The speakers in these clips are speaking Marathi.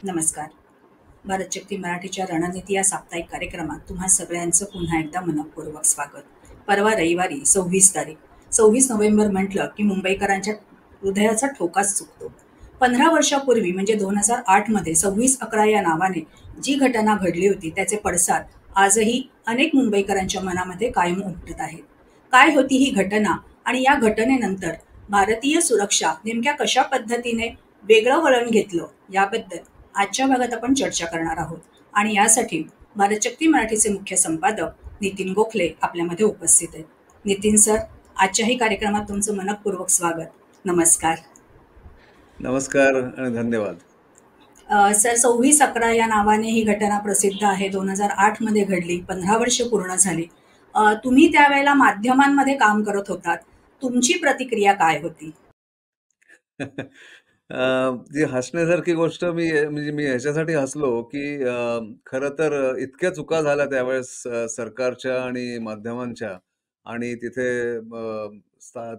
नमस्कार. भारतशक्ती मराठीच्या रणनीती या साप्ताहिक कार्यक्रमात तुम्हा सगळ्यांचं पुन्हा एकदा मनःपूर्वक स्वागत. परवा रविवारी 26 तारीख, 26 नोव्हेंबर म्हटलं की मुंबईकरांच्या हृदयाचा ठोकाच चुकतो. 15 वर्षापूर्वी म्हणजे 2008 मध्ये 26/11 या नावाने जी घटना घडली होती त्याचे पडसाद आजही अनेक मुंबईकरांच्या मनामध्ये कायम उमटत आहेत. काय होती ही घटना आणि या घटनेनंतर भारतीय सुरक्षा नेमक्या कशा पद्धतीने वेगळं वळण घेतलं याबद्दल आजच्या भागात आपण चर्चा करणार आहोत. आणि यासाठी भारतशक्ती मराठीचे मुख्य संपादक नितीन गोखले आपल्यामध्ये उपस्थित आहेत. नितीन सर, आजच्याही कार्यक्रमात तुमचं मनःपूर्वक स्वागत. नमस्कार. नमस्कार आणि धन्यवाद. सर, 26/11 या नावाने ही घटना प्रसिद्ध आहे. 2008 मध्ये घडली, 15 वर्ष पूर्ण झाली. तुम्ही त्यावेळेला माध्यमांमध्ये काम करत होतात. तुमची प्रतिक्रिया काय होती? जी हसण्यासारखी गोष्ट म्हणजे मी ह्याच्यासाठी हसलो की खरं तर इतक्या चुका झाल्या त्यावेळेस सरकारच्या आणि माध्यमांच्या, आणि तिथे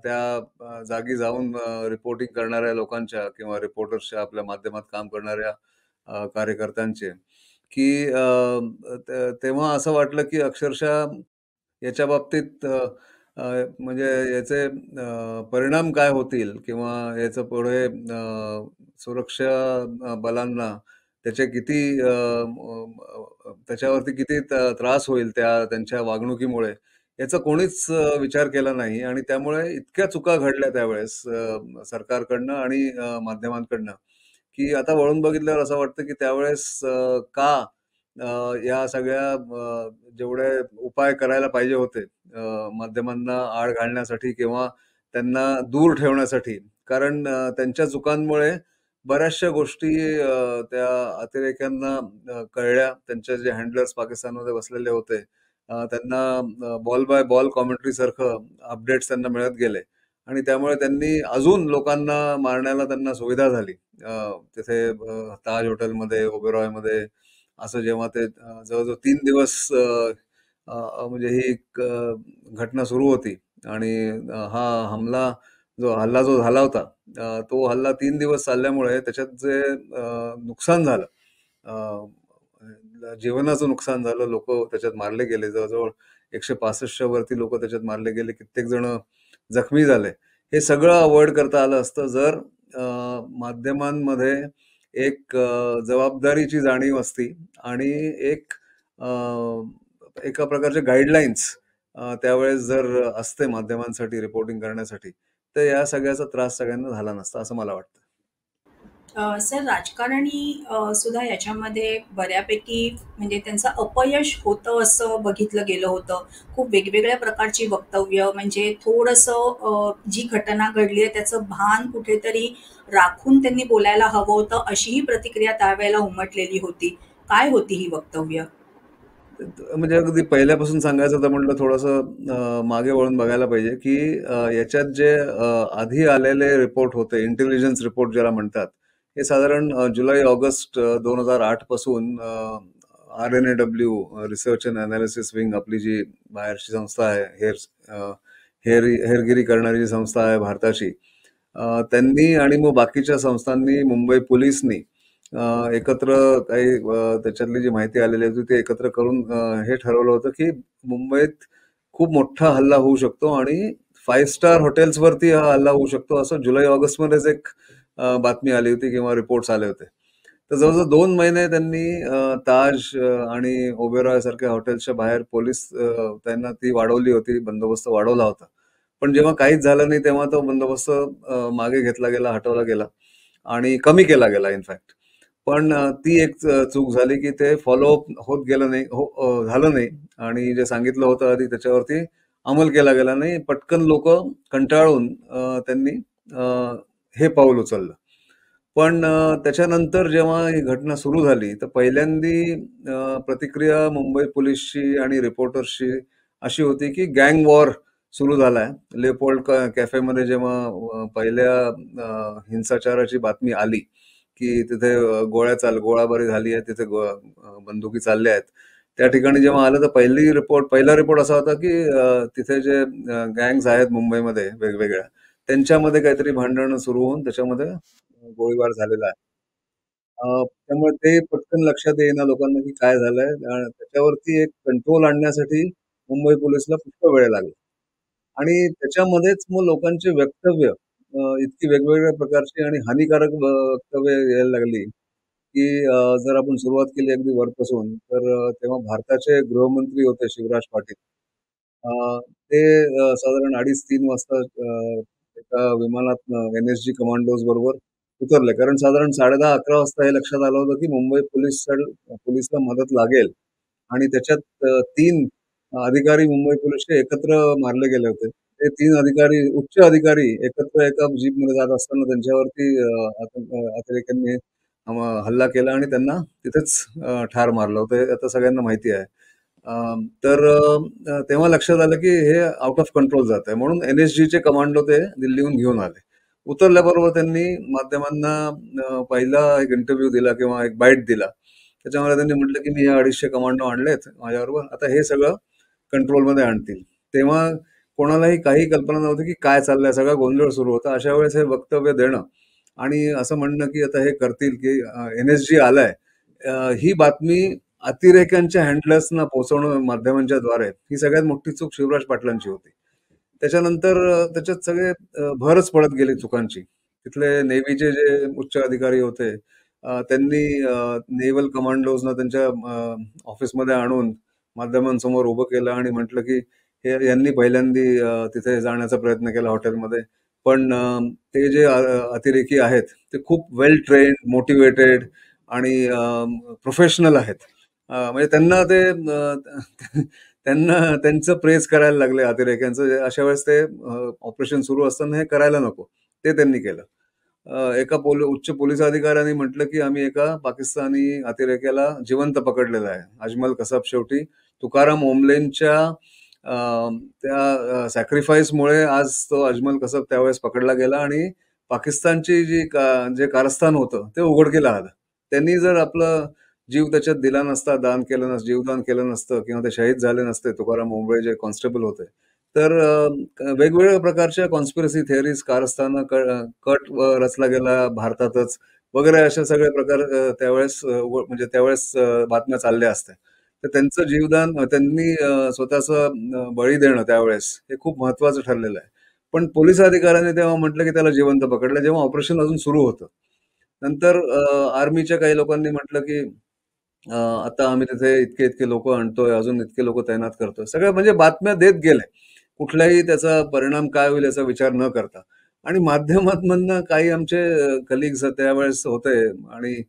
त्या जागी जाऊन रिपोर्टिंग करणाऱ्या लोकांच्या किंवा रिपोर्टर्सच्या, आपल्या माध्यमात काम करणाऱ्या कार्यकर्त्यांचे, की तेव्हा असं वाटलं की अक्षरशः याच्या बाबतीत म्हणजे याचे परिणाम काय होतील, किंवा याचं पुढे सुरक्षा बलांना त्याचे किती त्याच्यावरती किती त्रास होईल त्यांच्या वागणुकीमुळे, याचा कोणीच विचार केला नाही. आणि त्यामुळे इतक्या चुका घडल्या त्यावेळेस सरकारकडनं आणि माध्यमांकडनं, की आता वळून बघितल्यावर असं वाटतं की त्यावेळेस का या सगळ्या जेवढे उपाय करायला पाहिजे होते माध्यमांना आळ घालण्यासाठी किंवा त्यांना दूर ठेवण्यासाठी, कारण त्यांच्या चुकांमुळे बऱ्याचशा गोष्टी त्या अतिरेक्यांना कळल्या. त्यांचे जे हँडलर्स पाकिस्तानमध्ये बसलेले होते, त्यांना बॉल बाय बॉल कॉमेंट्री सारखं अपडेट्स त्यांना मिळत गेले, आणि त्यामुळे त्यांनी अजून लोकांना मारण्याला त्यांना सुविधा झाली. तिथे ताज हॉटेलमध्ये, ओबेरॉयमध्ये, असं जेव्हा ते जवळजवळ 3 दिवस म्हणजे ही एक घटना सुरू होती, आणि हा हल्ला जो झाला होता, तो हल्ला 3 दिवस चालल्यामुळे त्याच्यात जे नुकसान झालं, जीवनाचं नुकसान झालं, लोक त्याच्यात मारले गेले, जवळजवळ 165च्या वरती लोक त्याच्यात मारले गेले, कित्येक जण जखमी झाले. हे सगळं अवॉइड करता आलं असतं जर माध्यमांमध्ये एक जबाबदारीची जाणीव असती, आणि एक एका प्रकारचे गाईडलाईन्स त्यावेळेस जर असते माध्यमांसाठी रिपोर्टिंग करण्यासाठी, तर या सगळ्याचा त्रास सगळ्यांना झाला नसता, असं मला वाटतं. सर, राजकारणी सुद्धा याच्यामध्ये बऱ्यापैकी म्हणजे त्यांचं अपयश होतं असं बघितलं गेलं होतं. खूप वेगवेगळ्या प्रकारची वक्तव्य, म्हणजे थोडंसं जी घटना घडली आहे त्याचं भान कुठेतरी राखून त्यांनी बोलायला हवं होतं, अशीही प्रतिक्रिया त्यावेळेला उमटलेली होती. काय होती ही वक्तव्य? म्हणजे अगदी पहिल्यापासून सांगायचं तर म्हटलं थोडंसं मागे वळून बघायला पाहिजे, की याच्यात जे आधी आलेले रिपोर्ट होते, इंटेलिजन्स रिपोर्ट ज्याला म्हणतात, हे साधारण जुलै ऑगस्ट 2008 पासून RNAW, research and analysis wing, आपली जी बाहेरची संस्था आहे, हेरगिरी करणारी जी संस्था आहे भारताची, त्यांनी आणि मग बाकीच्या संस्थांनी, मुंबई पोलिसनी एकत्र काही त्याच्यातली जी माहिती आलेली होती ते एकत्र करून हे ठरवलं होतं की मुंबईत खूप मोठा हल्ला होऊ शकतो, आणि 5 स्टार हॉटेल्सवरती हा हल्ला होऊ शकतो, असं जुलै ऑगस्ट मध्येच एक बातमी आली होती किंवा रिपोर्ट्स आले होते. तर जवळजवळ 2 महिने त्यांनी ताज आणि ओबेरॉय सारख्या हॉटेल्सच्या बाहेर पोलीस त्यांना ती वाढवली होती, बंदोबस्त वाढवला होता. पण जेव्हा काहीच झालं नाही तेव्हा तो बंदोबस्त मागे घेतला गेला, हटवला गेला, आणि कमी केला गेला इनफॅक्ट. पण ती एक चूक झाली की ते फॉलोअप होत गेलं नाही, झालं नाही, आणि जे सांगितलं होतं आधी त्याच्यावरती अंमल केला गेला नाही. पटकन लोक कंटाळून त्यांनी हे पाऊल उचललं. पण त्याच्यानंतर जेव्हा ही घटना सुरू झाली, तर पहिल्यांदी प्रतिक्रिया मुंबई पोलिसची आणि रिपोर्टर्सची अशी होती की गँग वॉर सुरू झालाय. लेपोल्ड कॅफेमध्ये जेव्हा पहिल्या हिंसाचाराची बातमी आली की तिथे गोळाबारी झाली आहे, तिथे बंदुकी चालल्या आहेत, त्या ठिकाणी जेव्हा आलं तर पहिला रिपोर्ट असा होता की तिथे जे गँग्स आहेत मुंबईमध्ये वेगवेगळ्या, त्यांच्यामध्ये काहीतरी भांडण सुरू होऊन त्याच्यामध्ये गोळीबार झालेला आहे. त्यामुळे ते पटकन लक्षात येईना लोकांना की काय झालंय. त्याच्यावरती एक कंट्रोल आणण्यासाठी मुंबई पोलिसला पुष्कळ वेळ लागला. आणि त्याच्यामध्येच मग लोकांची वक्तव्य इतकी वेगवेगळ्या प्रकारची आणि हानिकारक वक्तव्य यायला लागली, की जर आपण सुरुवात केली अगदी वरपासून, तर तेव्हा भारताचे गृहमंत्री होते शिवराज पाटील. अ, ते साधारण 2:30-3 वाजता एका विमानात NSG कमांडोज बरोबर उतरले. कारण साधारण 10:30-11 वाजता हे लक्षात आलं होतं, की मुंबई पोलिसला मदत लागेल आणि त्याच्यात 3 अधिकारी मुंबई पोलिसचे एकत्र मारले गेले होते. ते 3 अधिकारी, उच्च अधिकारी एकत्र एका जीपमध्ये जात असताना त्यांच्यावरती अतिरेक्यांनी हल्ला केला आणि त्यांना तिथेच ठार मारलं होतं. हे आता सगळ्यांना माहिती आहे. तर तेव्हा लक्षात आलं की हे आउट ऑफ कंट्रोल जात आहे. म्हणून NSGचे कमांडो ते दिल्लीहून घेऊन आले. उतरल्याबरोबर त्यांनी माध्यमांना पहिला एक इंटरव्ह्यू दिला किंवा एक बाईट दिला. त्याच्यामध्ये त्यांनी म्हटलं की मी हे 250 कमांडो आणलेत माझ्याबरोबर. आता हे सगळं कंट्रोलमध्ये आणतील. तेव्हा कोणालाही काही कल्पना नव्हती की काय चाललंय. सगळा गोंधळ सुरू होता. अशा वेळेस हे वक्तव्य देणं आणि असं म्हणणं की आता हे करतील की NSG आलाय, ही बातमी अतिरेक्यांच्या हँडलर्सना पोहोचवणं माध्यमांच्या द्वारे, ही सगळ्यात मोठी चूक शिवराज पाटलांची होती. त्याच्यानंतर त्याच्यात सगळे भरच पडत गेली चुकांची. तिथले नेव्हीचे जे उच्च अधिकारी होते, त्यांनी नेव्हल कमांडोजना त्यांच्या ऑफिसमध्ये आणून माध्यमांसमोर उभं केलं आणि म्हटलं की हे यांनी पहिल्यांदी तिथे जाण्याचा प्रयत्न केला हॉटेलमध्ये. पण ते जे अतिरेकी आहेत ते खूप वेल ट्रेन्ड, मोटिवेटेड आणि प्रोफेशनल आहेत. म्हणजे त्यांना ते त्यांना त्यांचं प्रेज करायला लागले अतिरेक्यांचं. अशा वेळेस ते ऑपरेशन सुरू असताना हे करायला नको. ते त्यांनी केलं. एका उच्च पोलीस अधिकाऱ्यांनी म्हटलं की आम्ही एका पाकिस्तानी अतिरेक्याला जिवंत पकडलेलं आहे. अजमल कसाब शेवटी तुकाराम ओमलेंच्या त्या सॅक्रिफाईसमुळे आज तो अजमल कसाब त्यावेळेस पकडला गेला आणि पाकिस्तानची जे कारस्थान होतं ते उघडकीला आलं. त्यांनी जर आपलं जीव त्याच्यात दिला नसता, जीवदान केलं नसतं किंवा ते शहीद झाले नसते, तुकाराम ओंबळे जे कॉन्स्टेबल होते, तर वेगवेगळ्या प्रकारच्या कॉन्स्पिरसी थिअरीज, कारस्थानं कट रचला गेला भारतातच वगैरे अशा सगळे प्रकार त्यावेळेस म्हणजे त्यावेळेस बातम्या चालल्या असत्या. तर त्यांचं जीवदान त्यांनी स्वतःचं बळी देणं त्यावेळेस हे खूप महत्वाचं ठरलेलं आहे. पण पोलीस अधिकाऱ्यांनी तेव्हा म्हटलं की त्याला जिवंत पकडलं, जेव्हा ऑपरेशन अजून सुरू होतं. नंतर आर्मीच्या काही लोकांनी म्हटलं की आता आम्ही तिथे इतके-इतके लोकं आणतोय, अजून इतके लोकं तैनात करतोय. सगळ्या म्हणजे बातम्या देत गेले. कुठलाही त्याचा परिणाम काय होईल याचा विचार न करता. आणि माध्यमांमधनं काही आमचे कलीग्स त्यावेळेस होते आणि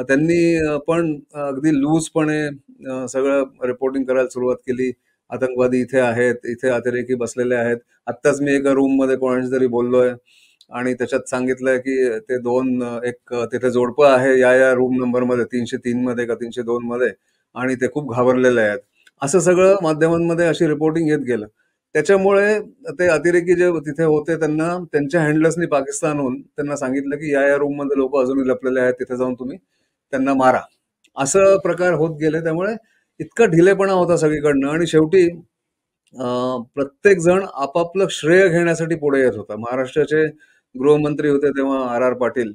त्यांनी पण अगदी लूजपणे सगळं रिपोर्टिंग करायला सुरुवात केली. आतंकवादी इथे आहेत, इथे अतिरेकी बसलेले आहेत. आत्ताच मी एका रूममध्ये कोणाशी तरी बोललोय आणि त्याच्यात सांगितलंय की ते एक तिथे जोडपं आहे या रूम नंबरमध्ये 303 मध्ये का 302 मध्ये आणि ते खूप घाबरलेले आहेत. असं सगळं माध्यमांमध्ये अशी रिपोर्टिंग येत गेलं. त्याच्यामुळे ते अतिरेकी जे तिथे होते त्यांना त्यांच्या हँडलर्सनी पाकिस्तानहून त्यांना सांगितलं की या रूम मध्ये लोक अजूनही लपलेले आहेत, तिथे जाऊन तुम्ही त्यांना मारा. असं प्रकार होत गेले. त्यामुळे इतका ढिलेपणा होता सगळीकडनं आणि शेवटी प्रत्येक जण आपापलं श्रेय घेण्यासाठी पुढे येत होता. महाराष्ट्राचे गृहमंत्री होते तेव्हा R.R. पाटील,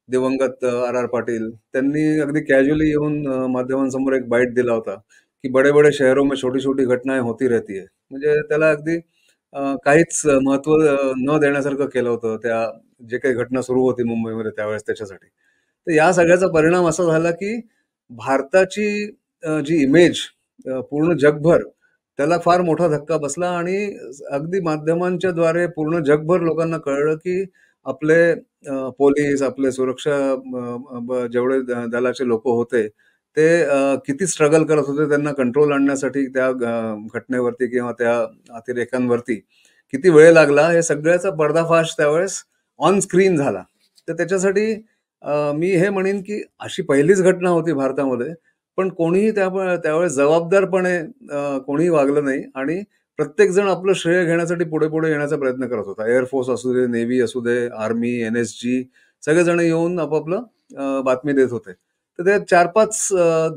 दिवंगत R.R. पाटील. त्यांनी अगदी कॅज्युअली येऊन माध्यमांसमोर एक बाईट दिला होता की बड़े बड़े शहरों में छोटी छोटी घटनाएं होती रहती है. म्हणजे त्याला अगदी काहीच महत्व न देण्यासारखं केलं होतं त्या जे काही घटना सुरू होती मुंबईमध्ये त्यावेळेस त्याच्यासाठी. तर या सगळ्याचा परिणाम असा झाला की भारताची जी इमेज पूर्ण जगभर, त्याला फार मोठा धक्का बसला आणि अगदी माध्यमांच्या द्वारे पूर्ण जगभर लोकांना कळलं की आपले पोलीस, आपले सुरक्षा जेवढे दलाचे लोक होते ते किती स्ट्रगल करत होते त्यांना कंट्रोल आणण्यासाठी त्या घटनेवरती किंवा त्या अतिरेकांवरती किती वेळ लागला, हे सगळ्याचा पर्दाफाश त्यावेळेस ऑन स्क्रीन झाला. तर त्याच्यासाठी मी हे म्हणेन की अशी पहिलीच घटना होती भारतामध्ये, पण कोणीही त्यावेळेस जबाबदारपणे कोणीही वागलं नाही आणि प्रत्येक जण आपलं श्रेय घेण्यासाठी पुढे पुढे येण्याचा प्रयत्न करत होता. एअरफोर्स असू दे, नेव्ही असू दे, आर्मी, NSG सगळेजण येऊन आपापलं बातमी देत होते. तर ते 4-5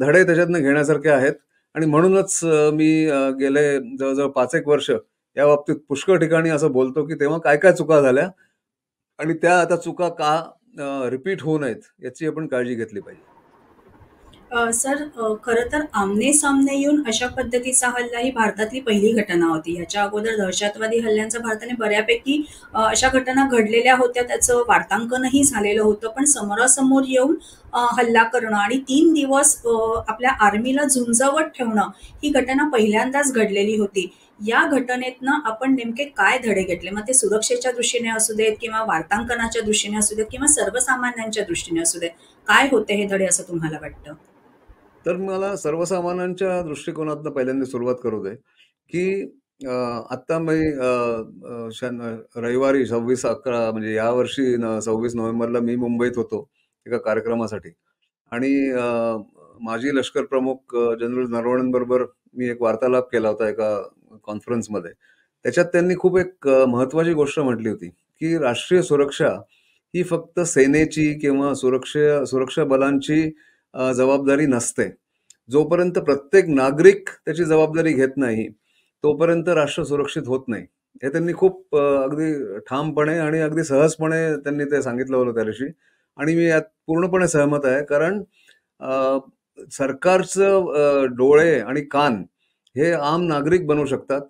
धडे त्याच्यातनं घेण्यासारखे आहेत आणि म्हणूनच मी गेले जवळजवळ 5-1 वर्ष या बाबतीत पुष्कळ ठिकाणी असं बोलतो की तेव्हा काय काय चुका झाल्या आणि त्या आता चुका का रिपीट होऊ नयेत याची आपण काळजी घेतली पाहिजे. सर, खरं तर आमने-सामने येऊन अशा पद्धतीचा हल्ला ही भारतातली पहिली घटना होती. ह्याच्या अगोदर दहशतवादी हल्ल्यांचं भारताने बऱ्यापैकी अशा घटना घडलेल्या होत्या. त्याचं वार्तांकनही झालेलं होतं. पण समोरासमोर येऊन हल्ला करणं आणि 3 दिवस आपल्या आर्मीला झुंजवत ठेवणं, ही घटना पहिल्यांदाच घडलेली होती. या घटनेतनं आपण नेमके काय धडे घेतले? मग ते सुरक्षेच्या दृष्टीने असू देत किंवा वार्तांकनाच्या दृष्टीने असू देत किंवा सर्वसामान्यांच्या दृष्टीने असू देत. काय होते हे धडे असं तुम्हाला वाटतं? तर मला सर्वसामान्यांच्या दृष्टिकोनातनं पहिल्यांदा सुरुवात करू दे, की आत्ता मी रविवारी 26/11 म्हणजे यावर्षी 26 नोव्हेंबरला मी मुंबईत होतो एका कार्यक्रमासाठी. आणि माजी लष्कर प्रमुख जनरल नरवणेंबरोबर मी एक वार्तालाप केला होता एका कॉन्फरन्समध्ये. त्याच्यात त्यांनी खूप एक महत्त्वाची गोष्ट म्हटली होती, की राष्ट्रीय सुरक्षा ही फक्त सेनेची किंवा सुरक्षा बलांची जबाबदारी नसते. जोपर्यंत प्रत्येक नागरिक त्याची जबाबदारी घेत नाही, तोपर्यंत राष्ट्र सुरक्षित होत नाही. हे त्यांनी खूप अगदी ठामपणे आणि अगदी सहजपणे त्यांनी ते सांगितलं होतं त्या दिवशी. आणि मी यात पूर्णपणे सहमत आहे. कारण अ, सरकारचं डोळे आणि कान हे आम नागरिक बनवू शकतात.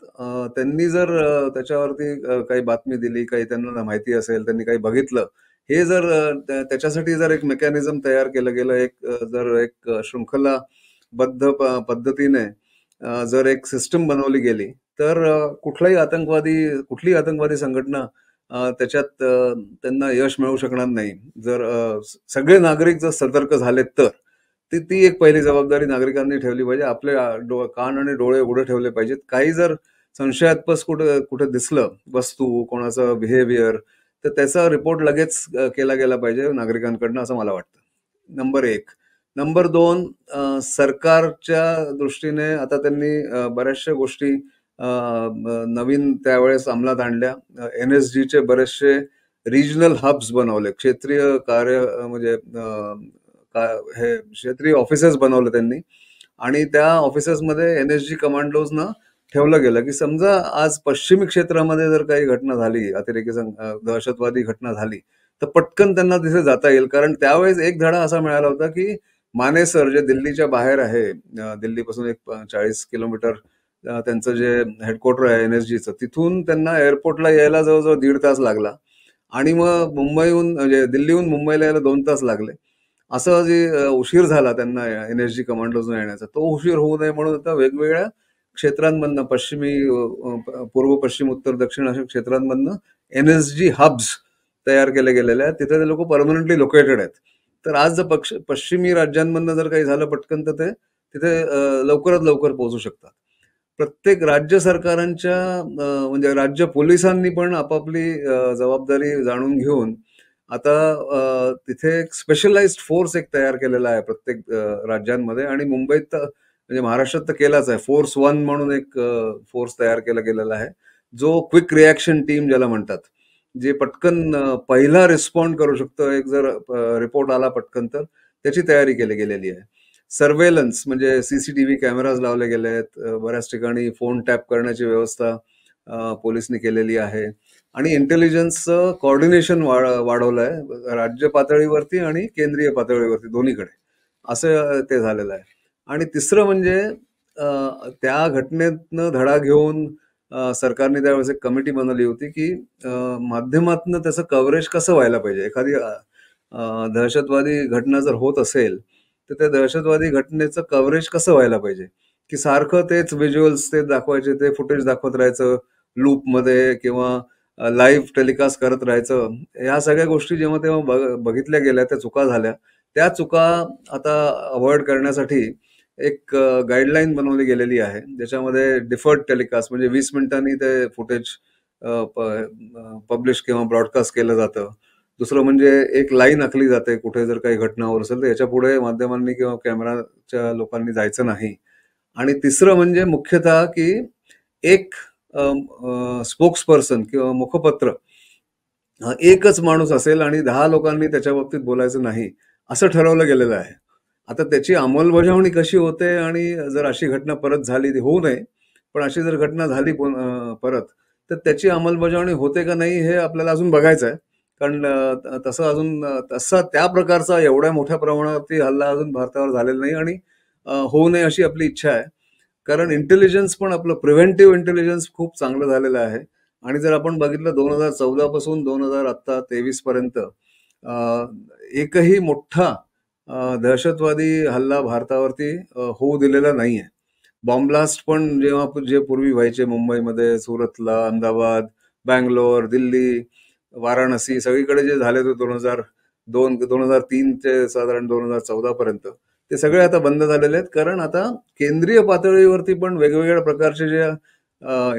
त्यांनी जर त्याच्यावरती काही बातमी दिली, काही त्यांना माहिती असेल, त्यांनी काही बघितलं, हे जर त्याच्यासाठी जर एक मेकॅनिझम तयार केलं गेलं, जर एक शृंखलाबद्ध पद्धतीने जर एक सिस्टम बनवली गेली, तर कुठलीही आतंकवादी संघटना त्याच्यात त्यांना यश मिळू शकणार नाही. जर सगळे नागरिक जर सतर्क झालेत तर. ती एक पहिली जबाबदारी नागरिकांनी ठेवली पाहिजे. आपले कान आणि डोळे उघडे ठेवले पाहिजेत. काही जर संशयास्पद कुठे कुठे दिसलं वस्तू, कोणाचं बिहेवियर, तर त्याचा रिपोर्ट लगेच केला गेला पाहिजे नागरिकांकडनं, असं मला वाटतं. नंबर 1. नंबर 2, सरकारच्या दृष्टीने आता त्यांनी बऱ्याचशा गोष्टी नवीन त्यावेळेस अंमलात आणल्या. NSGचे बरेचसे रिजनल हब्स बनवले. क्षेत्रीय कार्य म्हणजे हे क्षेत्रीय ऑफिसेस बनवले त्यांनी. आणि त्या ऑफिसेसमध्ये NSG कमांडोजना ठेवलं गेलं, की समजा आज पश्चिमी क्षेत्रामध्ये जर काही घटना झाली, दहशतवादी घटना झाली, तर पटकन त्यांना तिथे जाता येईल. कारण त्यावेळेस एक धडा असा मिळाला होता, की मानेसर जे दिल्लीच्या बाहेर आहे, दिल्लीपासून एक 40 किलोमीटर त्यांचं जे हेडक्वार्टर आहे NSGचं, तिथून त्यांना एअरपोर्टला यायला जवळजवळ 1.5 तास लागला. आणि मग म्हणजे दिल्लीहून मुंबईला यायला 2 तास लागले. असं जे उशीर झाला त्यांना NSG कमांडोजना येण्याचा, तो उशीर होऊ नये म्हणून आता वेगवेगळ्या क्षेत्रांमधनं पूर्व, पश्चिम, उत्तर, दक्षिण अशा क्षेत्रांमधनं NSG हब्स तयार केले गेलेले आहेत. तिथे ते लोक परमनंटली लोकेटेड आहेत. तर आज जर पश्चिमी राज्यांमधनं जर काही झालं पटकन, तर ते तिथे लवकरात लवकर पोहोचू शकतात. प्रत्येक राज्य सरकारांच्या म्हणजे राज्य पोलिसांनी पण आपापली जबाबदारी जाणून घेऊन आता तिथे एक स्पेशलाइज्ड फोर्स एक तयार केलेला आहे प्रत्येक राज्यांमध्ये. आणि मुंबईत तर म्हणजे महाराष्ट्रात तर केलाच आहे. फोर्स 1 म्हणून एक फोर्स तयार केला गेलेला आहे, जो क्विक रिॲक्शन टीम ज्याला म्हणतात, जे पटकन पहिला रिस्पॉन्ड करू शकतो. एक जर रिपोर्ट आला पटकन, तर त्याची तयारी केली गेलेली आहे. सर्वेलन्स म्हणजे CCTV कॅमेराज लावले गेले आहेत. बऱ्याच ठिकाणी फोन टॅप करण्याची व्यवस्था पोलिसनी केलेली आहे. आणि इंटेलिजन्सचं कोऑर्डिनेशन वाढवलं आहे राज्य पातळीवरती आणि केंद्रीय पातळीवरती, दोन्हीकडे. असं ते झालेलं आहे. आणि तिसरं म्हणजे त्या घटनेतनं धडा घेऊन सरकारने त्यावेळेस एक कमिटी बनवली होती, की माध्यमातनं त्याचं कव्हरेज कसं व्हायला पाहिजे. एखादी दहशतवादी घटना जर होत असेल, तर त्या दहशतवादी घटनेचं कव्हरेज कसं व्हायला पाहिजे, की सारखं तेच व्हिज्युअल्स ते दाखवायचे, ते फुटेज दाखवत राहायचं लूपमध्ये किंवा लाईव्ह टेलिकास्ट करत राहायचं. ह्या सगळ्या गोष्टी जेव्हा तेव्हा बघितल्या गेल्या, त्या चुका झाल्या. त्या चुका आता अवॉइड करण्यासाठी एक गाईडलाईन बनवली गेलेली आहे, ज्याच्यामध्ये डिफर्ड टेलिकास्ट म्हणजे 20 मिनिटांनी ते फुटेज पब्लिश किंवा ब्रॉडकास्ट केलं जातं. दुसरं म्हणजे एक लाईन आखली जाते, कुठे जर काही घटना होत असेल तर याच्या पुढे माध्यमांनी किंवा कॅमेराच्या लोकांनी जायचं नाही. आणि तिसरं म्हणजे मुख्यतः की एक स्पोक्स पर्सन किंवा मुखपत्र एकच माणूस असेल आणि 10 लोकांनी त्याच्या बाबतीत बोलायचं नाही, असं ठरवलं गेलेलं आहे. आता त्याची अंमलबजावणी कशी होते आणि जर अशी घटना परत झाली, ती होऊ नये, पण अशी जर घटना झाली परत, तर त्याची अंमलबजावणी होते का नाही हे आपल्याला अजून बघायचं आहे. कारण तसं अजून तसा त्या प्रकारचा एवढ्या मोठ्या प्रमाणावरती हल्ला अजून भारतावर झालेला नाही आणि होऊ नये अशी आपली इच्छा आहे. कारण इंटेलिजन्स पण आपलं प्रिव्हेंटिव्ह इंटेलिजन्स खूप चांगलं झालेलं आहे. आणि जर आपण बघितलं 2014 पासून 2023 पर्यंत एकही मोठा दहशतवादी हल्ला भारतावरती होऊ दिलेला नाहीये. बॉम्ब ब्लास्ट पण जेव्हा जे पूर्वी व्हायचे मुंबईमध्ये, सुरतला, अहमदाबाद, बँगलोर, दिल्ली, वाराणसी सगळीकडे जे झाले होते 2003 ते साधारण 2014 पर्यंत, ते सगळे आता बंद झालेले आहेत. कारण आता केंद्रीय पातळीवरती पण वेगवेगळ्या प्रकारचे जे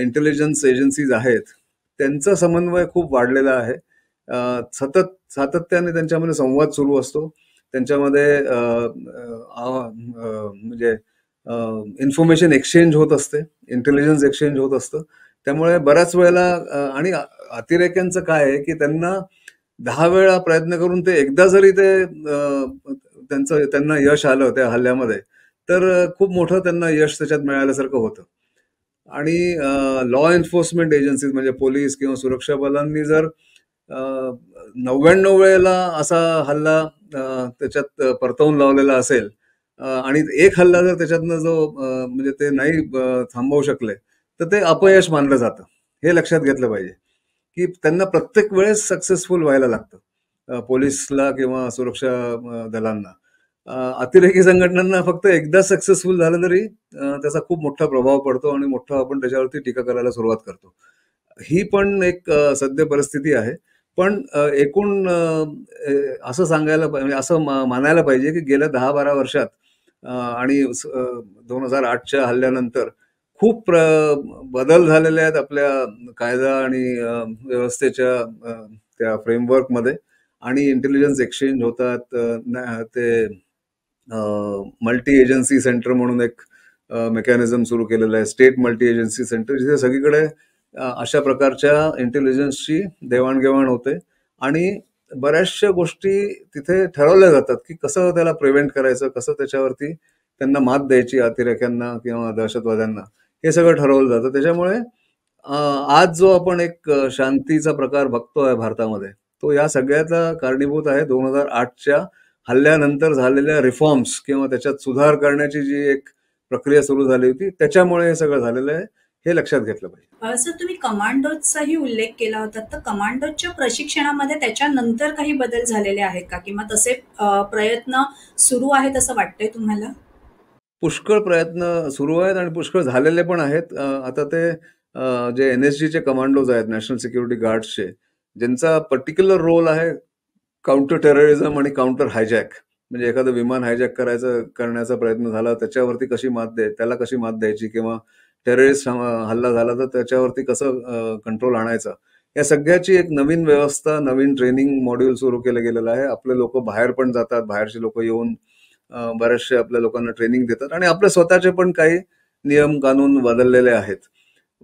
इंटेलिजन्स एजन्सीज आहेत त्यांचा समन्वय खूप वाढलेला आहे. सातत्याने त्यांच्यामध्ये संवाद सुरू असतो. त्यांच्यामध्ये म्हणजे इन्फॉर्मेशन एक्सचेंज होत असते, इंटेलिजन्स एक्सचेंज होत असतं. त्यामुळे बऱ्याच वेळेला आणि अतिरेक्यांचं काय आहे की त्यांना 10 वेळा प्रयत्न करून ते एकदा जरी ते त्यांना यश आलं त्या हल्ल्यामध्ये, तर खूप मोठं त्यांना यश त्याच्यात मिळाल्यासारखं होतं. आणि लॉ एन्फोर्समेंट एजन्सीज म्हणजे पोलीस किंवा सुरक्षा बलांनी जर 99 वेळेला असा हल्ला त्याच्यात परतवून लावलेला असेल आणि एक हल्ला जर त्याच्यातनं जो म्हणजे ते नाही थांबवू शकले, तर ते अपयश मानलं जातं. हे लक्षात घेतलं पाहिजे की त्यांना प्रत्येक वेळेस सक्सेसफुल व्हायला लागतं, पोलिसला किंवा सुरक्षा दलांना. अतिरेकी संघटनांना फक्त एकदा सक्सेसफुल झालं तरी त्याचा खूप मोठा प्रभाव पडतो आणि मोठा आपण त्याच्यावरती टीका करायला सुरुवात करतो. ही पण एक सद्य परिस्थिती आहे. पण एकूण असं सांगायला म्हणजे असं मानायला पाहिजे की गेल्या 10-12 वर्षात आणि 2008च्या हल्ल्यानंतर खूप बदल झालेले आहेत आपल्या कायदा आणि व्यवस्थेच्या त्या फ्रेमवर्कमध्ये. आणि इंटेलिजन्स एक्सचेंज होतात. ते मल्टी एजन्सी सेंटर म्हणून एक मेकॅनिझम सुरू केलेलं आहे, स्टेट मल्टी एजन्सी सेंटर, जिथे सगळीकडे अशा प्रकारच्या इंटेलिजन्सची देवाणघेवाण होते आणि बऱ्याचशा गोष्टी तिथे ठरवल्या जातात की कसं त्याला प्रिव्हेंट करायचं, कसं त्याच्यावरती त्यांना मात द्यायची अतिरेक्यांना किंवा दहशतवाद्यांना, हे सगळं ठरवलं जातं. त्याच्यामुळे आज जो आपण एक शांतीचा प्रकार बघतोय भारतामध्ये, तो या सगळ्याचा कारणीभूत आहे 2008च्या हल्ल्यानंतर झालेल्या रिफॉर्म्स किंवा त्याच्यात सुधार करण्याची जी एक प्रक्रिया सुरू झाली होती, त्याच्यामुळे हे सगळं झालेलं आहे, हे लक्षात घेतलं पाहिजे. सर, तुम्ही कमांडोजचाही उल्लेख केला होता, तर कमांडोजच्या प्रशिक्षणामध्ये त्याच्यानंतर काही बदल झालेले आहेत का, किंवा तसे प्रयत्न सुरू आहेत असं वाटतंय तुम्हाला? पुष्कळ प्रयत्न सुरू आहेत आणि पुष्कळ झालेले पण आहेत. आता ते जे NSGचे कमांडोज आहेत, नॅशनल सिक्युरिटी गार्ड्सचे, ज्यांचा पर्टिक्युलर रोल आहे काउंटर टेररिझम आणि काउंटर हायजॅक. म्हणजे एखादं विमान हायजॅक करण्याचा प्रयत्न झाला, त्याच्यावरती कशी त्याला कशी मात द्यायची, किंवा टेररिस्ट हल्ला झाला तर त्याच्यावरती कसं कंट्रोल आणायचं, या सगळ्याची एक नवीन व्यवस्था, नवीन ट्रेनिंग मॉड्यूल सुरू केलं गेलेलं आहे. आपले लोक बाहेर पण जातात, बाहेरचे लोक येऊन बरेचसे आपल्या लोकांना ट्रेनिंग देतात आणि आपले स्वतःचे पण काही नियम कानून बदललेले आहेत.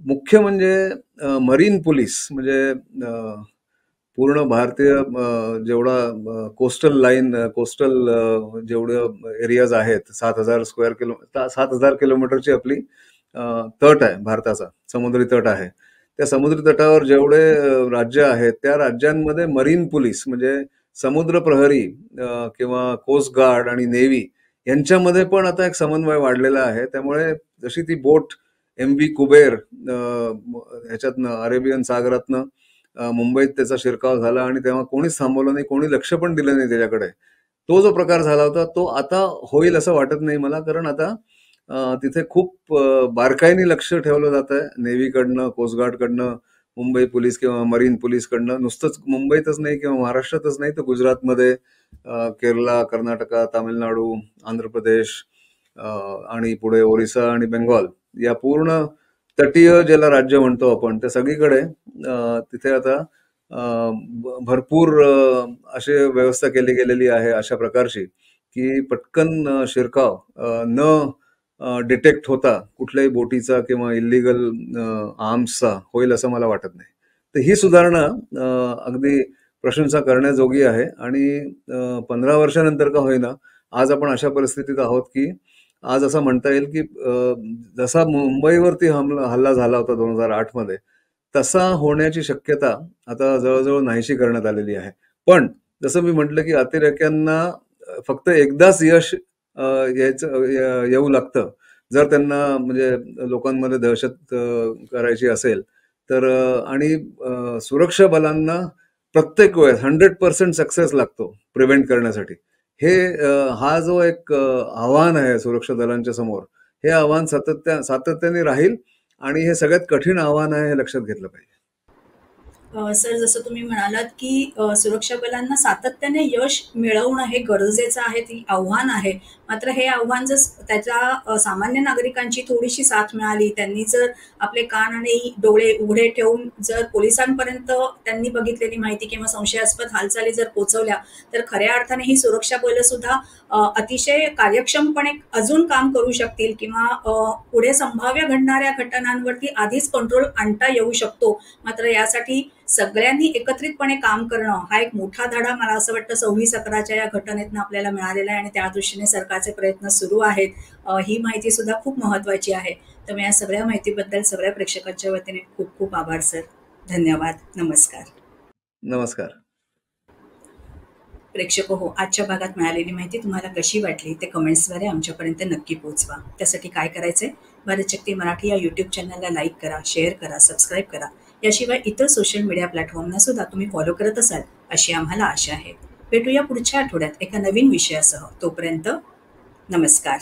मुख्य म्हणजे मरीन पोलीस, म्हणजे पूर्ण भारतीय जेवढा कोस्टल जेवढे एरियाज आहेत, 7,000 किलोमीटरची आपली तट आहे भारताचा, समुद्री तट आहे. त्या समुद्री तटावर जेवढे राज्य आहेत, त्या राज्यांमध्ये मरीन पोलीस म्हणजे समुद्र प्रहरी किंवा कोस्ट गार्ड आणि नेव्ही यांच्यामध्ये पण आता एक समन्वय वाढलेला आहे. त्यामुळे जशी ती बोट MV कुबेर ह्याच्यातनं अरेबियन सागरातनं मुंबईत त्याचा शिरकाव झाला आणि तेव्हा कोणीच थांबवलं नाही, कोणी लक्ष पण दिलं नाही त्याच्याकडे, तो जो प्रकार झाला होता, तो आता होईल असं वाटत नाही मला. कारण आता तिथे खूप बारकाईने लक्ष ठेवलं जात आहे नेव्हीकडनं, कोस्टगार्डकडनं, मुंबई पोलीस किंवा मरीन पोलीसकडनं. नुसतंच मुंबईतच नाही किंवा महाराष्ट्रातच नाही, तर गुजरातमध्ये, केरला, कर्नाटका, तामिळनाडू, आंध्र प्रदेश आणि पुढे ओरिसा आणि बेंगॉल, या पूर्ण तटीय ज्याला राज्य म्हणतो आपण, त्या सगळीकडे तिथे आता भरपूर अशी व्यवस्था केली गेलेली आहे अशा प्रकारची की पटकन शिरकाव न डिटेक्ट होता कुठल्याही बोटीचा किंवा इलिगल आर्म्सचा होईल असं मला वाटत नाही. तर ही सुधारणा अगदी प्रशंसा करण्याजोगी आहे. आणि 15 वर्षानंतर का होईना आज आपण अशा परिस्थितीत आहोत की आज असं म्हणता येईल की जसा मुंबईवरती हल्ला झाला होता 2008 मध्ये, तसा होण्याची शक्यता आता जवळजवळ नाहीशी करण्यात आलेली आहे. पण जसं मी म्हटलं, की अतिरेक्यांना फक्त एकदाच यश येऊ लागतं. जर त्यांना म्हणजे लोकांमध्ये दहशत करायची असेल तर आणि सुरक्षा बलांना प्रत्येक वेळेस 100% सक्सेस लागतो प्रिव्हेंट करण्यासाठी. हे हा जो एक आव्हान आहे सुरक्षा दलांच्या समोर, हे आव्हान सातत्याने राहील आणि हे सगळ्यात कठीण आव्हान आहे हे लक्षात घेतलं पाहिजे. सर, जसं तुम्ही म्हणालात, की सुरक्षा बलांना सातत्याने यश मिळवणं हे गरजेचं आहे, ती आव्हान आहे. मात्र हे आव्हान जर त्याच्या सामान्य नागरिकांची थोडीशी साथ मिळाली, त्यांनी जर आपले कान आणि डोळे उघडे ठेवून जर पोलिसांपर्यंत त्यांनी बघितलेली माहिती किंवा संशयास्पद हालचाली जर पोहोचवल्या, तर खऱ्या अर्थाने ही सुरक्षा बलं सुद्धा अतिशय कार्यक्षमपणे अजून काम करू शकतील किंवा पुढे संभाव्य घडणाऱ्या घटनांवरती आधीच कंट्रोल आणता येऊ शकतो. मात्र यासाठी सगळ्यांनी एकत्रितपणे काम करणं हा एक मोठा धडा मला असं वाटतं 26/11च्या या घटनेतनं आपल्याला मिळालेला आहे आणि त्या दृष्टीने सरकारचे प्रयत्न सुरू आहेत. ही माहिती सुद्धा खूप महत्वाची आहे. तर मी या सगळ्या माहितीबद्दल सगळ्या प्रेक्षकांच्या वतीने खूप खूप आभार सर. धन्यवाद. नमस्कार. नमस्कार. प्रेक्षक हो, आजच्या भागात मिळालेली माहिती तुम्हाला कशी वाटली ते कमेंट्सद्वारे आमच्यापर्यंत नक्की पोहोचवा. त्यासाठी काय करायचंय, भारत शक्ती मराठी या यूट्यूब चॅनलला लाईक करा, शेअर करा, सबस्क्राईब करा. याशिवाय इतर सोशल मीडिया प्लॅटफॉर्मना सुद्धा तुम्ही फॉलो करत असाल अशी आम्हाला आशा आहे. भेटूया पुढच्या आठवड्यात एका नवीन विषयासह. तोपर्यंत नमस्कार.